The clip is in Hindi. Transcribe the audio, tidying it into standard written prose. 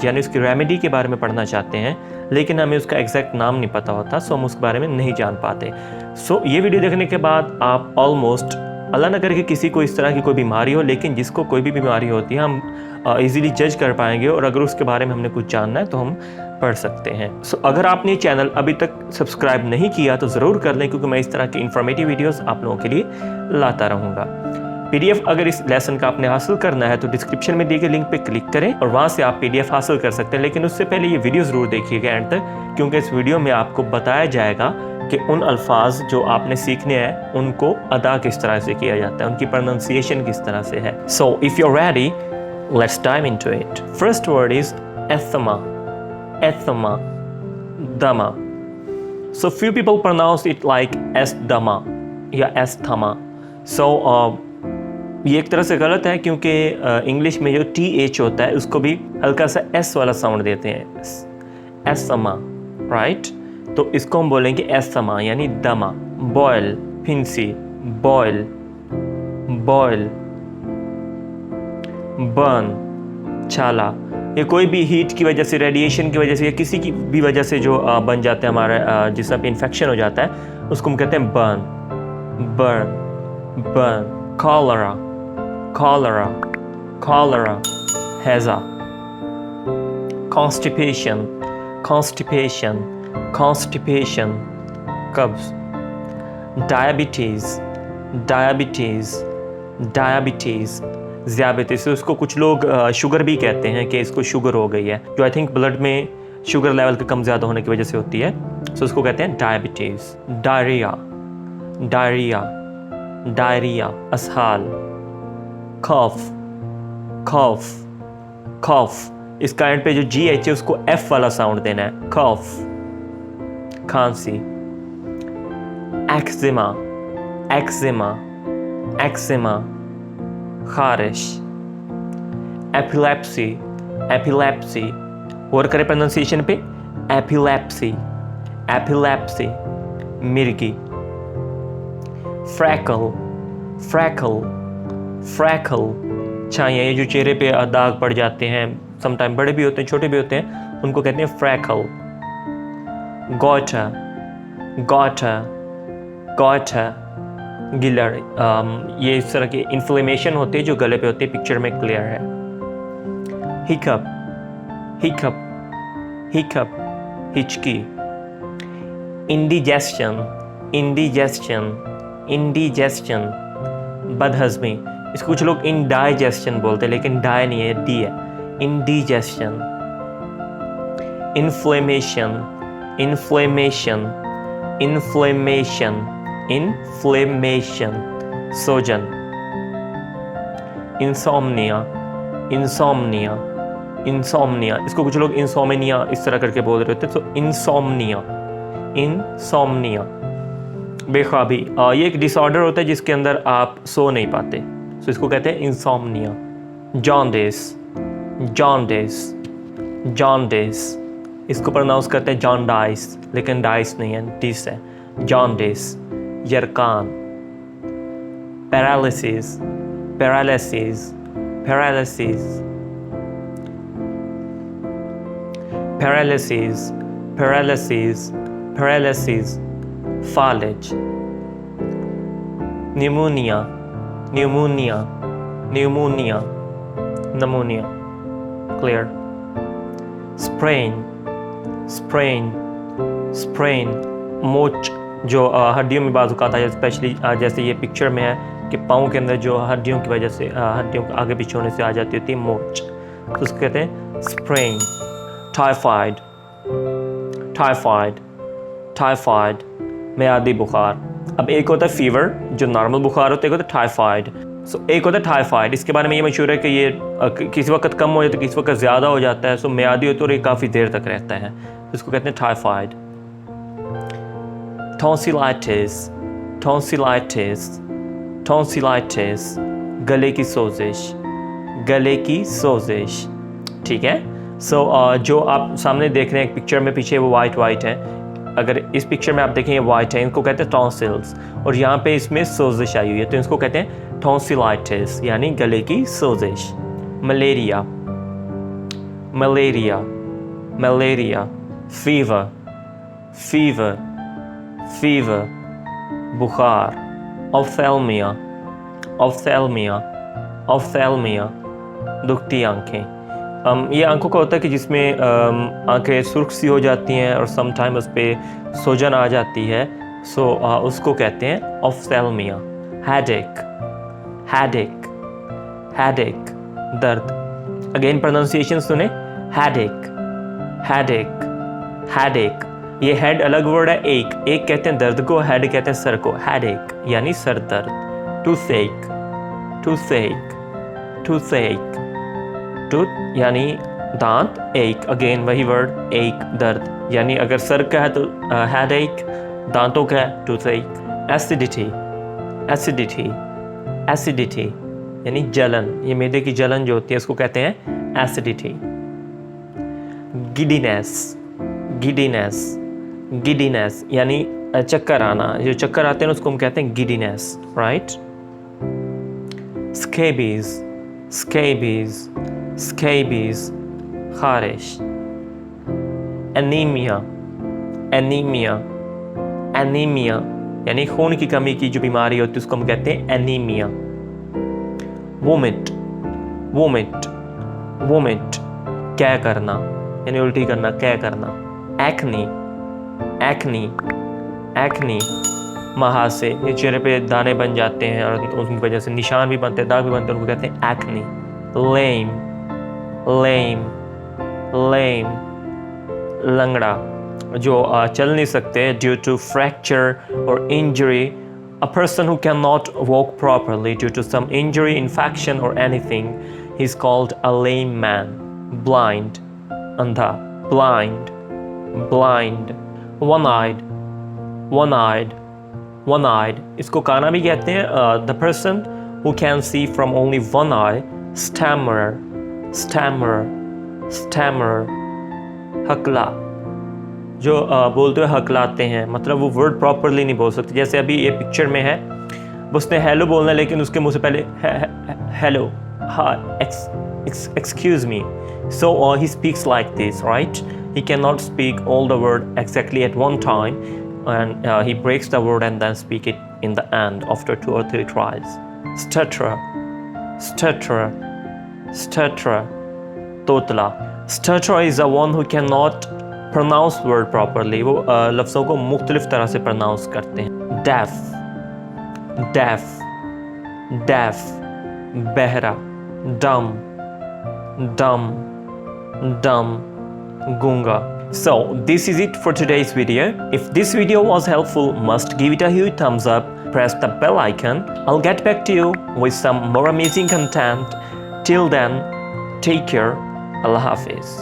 यानी उसकी रेमेडी के बारे में पढ़ना चाहते हैं, लेकिन हमें उसका एग्जैक्ट नाम नहीं पता होता, सो हम उसके बारे में नहीं जान पाते। सो ये वीडियो देखने के बाद आप ऑलमोस्ट, अल्लाह ना करे कि किसी को इस तरह की कोई बीमारी हो, लेकिन जिसको कोई भी बीमारी होती है हम इजीली जज कर पाएंगे, और अगर उसके बारे में हमने कुछ जानना है तो हम पढ़ सकते हैं। सो अगर आपने ये चैनल अभी तक सब्सक्राइब नहीं किया तो ज़रूर कर लें, क्योंकि मैं इस तरह की इन्फॉर्मेटिव वीडियोस आप लोगों के लिए लाता रहूँगा। PDF अगर इस लेसन का आपने हासिल करना है तो डिस्क्रिप्शन में दिए गए लिंक पे क्लिक करें और वहाँ से आप PDF हासिल कर सकते हैं। लेकिन उससे पहले ये वीडियो ज़रूर देखिएगा एंड तक, क्योंकि इस वीडियो में आपको बताया जाएगा कि उन अल्फाज जो आपने सीखने हैं उनको अदा किस तरह से किया जाता है, उनकी प्रोनाउंसिएशन किस तरह से है। So if you are ready, let's dive into it. First word is asthma, asthma, दमा। So few people pronounce it like asthma या एस्थमा। सो ये एक तरह से गलत है, क्योंकि इंग्लिश में जो TH होता है उसको भी हल्का सा S वाला साउंड देते हैं, एस्थमा, राइट। तो इसको हम बोलेंगे एस्थमा यानी दमा। बॉयल, फिंसी, बॉयल, बॉयल, बर्न, छाला। ये कोई भी हीट की वजह से, रेडिएशन की वजह से या किसी की भी वजह से जो बन जाता है हमारा जिसमें पे इन्फेक्शन हो जाता है, उसको हम कहते हैं burn, burn, burn. Cholera, cholera, cholera, हैज़ा। constipation, constipation, constipation, कब्ज़। diabetes, diabetes, diabetes, ज़ियाबतीस। उसको कुछ लोग शुगर भी कहते हैं कि इसको शुगर हो गई है, जो आई थिंक ब्लड में शुगर लेवल के कम ज़्यादा होने की वजह से होती है, सो उसको कहते हैं डायबिटीज़। डायरिया, डायरिया, डायरिया, असहाल। Cough, cough, cough. इसका एंड पे जो GH है उसको F वाला साउंड देना है, कफ। खांसी। एक्जिमा, एक्जिमा, एक्जिमा, खारिश। Epilepsy, epilepsy. और करें प्रोनाउंसिएशन पे, एपिलेप्सी, एपिलेप्सी, मिर्गी। फ्रैकल, फ्रैकल, फ्रैकल, छाइयाँ, ये जो चेहरे पे दाग पड़ जाते हैं, समटाइम बड़े भी होते हैं छोटे भी होते हैं, उनको कहते हैं फ्रैकल। गॉटर, गॉटर, गॉटर, गिलर। ये इस तरह के इन्फ्लेमेशन होते हैं जो गले पे होते हैं, पिक्चर में क्लियर है। हिकअप, हिकअप, हिकअप, हिचकी। इंडिजेशन, इंडिजेशन, इंडिजेशन, बदहज़मी। इसको कुछ लोग इंडाइजेशन बोलते हैं, लेकिन डाई नहीं है, डी है। Indigestion. Inflammation, inflammation, inflammation, inflammation, सोजन। Insomnia, insomnia, insomnia. इसको कुछ लोग इंसोमिनिया इस तरह करके बोल रहे होते हैं, तो इंसोम्निया, इंसोम्निया, बेख्वाबी। ये एक डिसऑर्डर होता है जिसके अंदर आप सो नहीं पाते, तो इसको कहते हैं इंसोम्निया। Jaundice, jaundice, jaundice. इसको प्रोनाउंस करते हैं जॉन्डाइस, लेकिन डाइस नहीं है, डिस है। जॉन्डिस। यरकान। Paralysis, paralysis, paralysis, paralysis, paralysis, paralysis, फालिज। न्यूमोनिया, न्यूमोनिया, न्यूमोनिया, नमोनिया, क्लियर। स्प्रेन, स्प्रेन, स्प्रेन, मोच, जो हड्डियों में बाज़ औक़ात है, स्पेशली जैसे ये पिक्चर में है कि पाँव के अंदर जो हड्डियों की वजह से, हड्डियों के आगे पीछे होने से आ जाती होती है मोच, तो उसको कहते हैं स्प्रेन। टाइफाइड, टाइफाइड, टाइफाइड, मियादी बुखार। अब एक होता है फीवर जो नॉर्मल बुखार होता है, एक होता है टाइफाइड। सो एक होता है टाइफाइड, इसके बारे में ये मशहूर है कि ये किसी वक्त कम हो जाता है, किसी वक्त ज़्यादा हो जाता है। सो मियादी होता है और ये काफ़ी देर तक रहता है, इसको कहते हैं टाइफाइड। टॉन्सिलाइटिस, टॉन्सिलाइटिस, टॉन्सिलाइटिस, गले की सोजिश, गले की सोजिश, ठीक है। सो जो आप सामने देख रहे हैं एक पिक्चर में पीछे वो वाइट वाइट है, अगर इस पिक्चर में आप देखें ये वाइट है, इनको कहते हैं टॉन्सिल्स, और यहाँ पे इसमें सोजिश आई हुई है, तो इसको कहते हैं टॉन्सिलाइटिस यानी गले की सोजिश। Malaria, malaria, malaria, fever, fever, fever, बुखार, ophthalmia, ophthalmia, ophthalmia, दुखती आंखें। ये आंखों का होता है कि जिसमें आंखें सुर्ख सी हो जाती हैं और समटाइम उस पर सूजन आ जाती है, सो उसको कहते हैं ऑफ्थेल्मिया। हेडेक, हेडेक, हेडेक, दर्द। अगेन प्रोनाउंसिएशन सुने, हेडेक, हेडेक, हेडेक। ये हेड अलग वर्ड है, एक कहते हैं दर्द को, हेड कहते हैं सर को। हेडेक यानी सर दर्द। टूथएक, टूथएक, टूथएक, टूथ यानी दांत, एक अगेन वही वर्ड, एक दर्द। यानी अगर सर का है तो हेडेक, दांतों का है टूथएक। एसिडिटी, एसिडिटी, एसिडिटी यानी जलन, ये मैदे की जलन जो होती है उसको कहते हैं एसिडिटी। गिडीनेस, गिडीनेस, गिडीनेस यानी चक्कर आना, जो चक्कर आते हैं उसको हम कहते हैं giddiness, right. Scabies, scabies, scabies, खारिश। एनीमिया, एनीमिया, एनीमिया यानी खून की कमी की जो बीमारी होती है उसको हम कहते हैं एनीमिया। वोमिट, वोमिट, वोमिट क्या करना यानी उल्टी करना, क्या करना। एक्नी, एक्नी, एक्नी महासे, ये चेहरे पे दाने बन जाते हैं और उनकी वजह से निशान भी बनते हैं, दाग भी बनते हैं, उनको कहते हैं एक्नी। लेम, लेम, लेम लंगड़ा, जो चल नहीं सकते ड्यू टू फ्रैक्चर और injury. A person who cannot walk properly due to some injury, infection or anything, he is called a lame man. Blind, अंधा, blind, blind. One-eyed, one-eyed, one-eyed. इसको काना भी कहते हैं। The person who can see from only one eye. Stammerer, stammerer, stammerer. हकला, जो बोलते हुए हकलाते हैं, मतलब वो वर्ड प्रॉपरली नहीं बोल सकते। जैसे अभी ये पिक्चर में है, उसने हेलो बोलना है लेकिन उसके मुंह से पहले हेलो, हाँ, excuse me. So he speaks like this, right. He can not speak all the word exactly at one time and he breaks the word and then speak it in the end after 2 or 3 tries. Stutterer, stutterer, stutterer, totla. Stutterer is the one who cannot pronounce word properly. वो लफ्ज़ों को मुख्तलिफ तरह से pronounce करते हैं। Deaf, deaf, deaf, बहरा। Dumb, dumb, dumb, गूंगा। So this is it for today's video. If this video was helpful, must give it a huge thumbs up, press the bell icon. I'll get back to you with some more amazing content. Till then, take care. Allah Hafiz.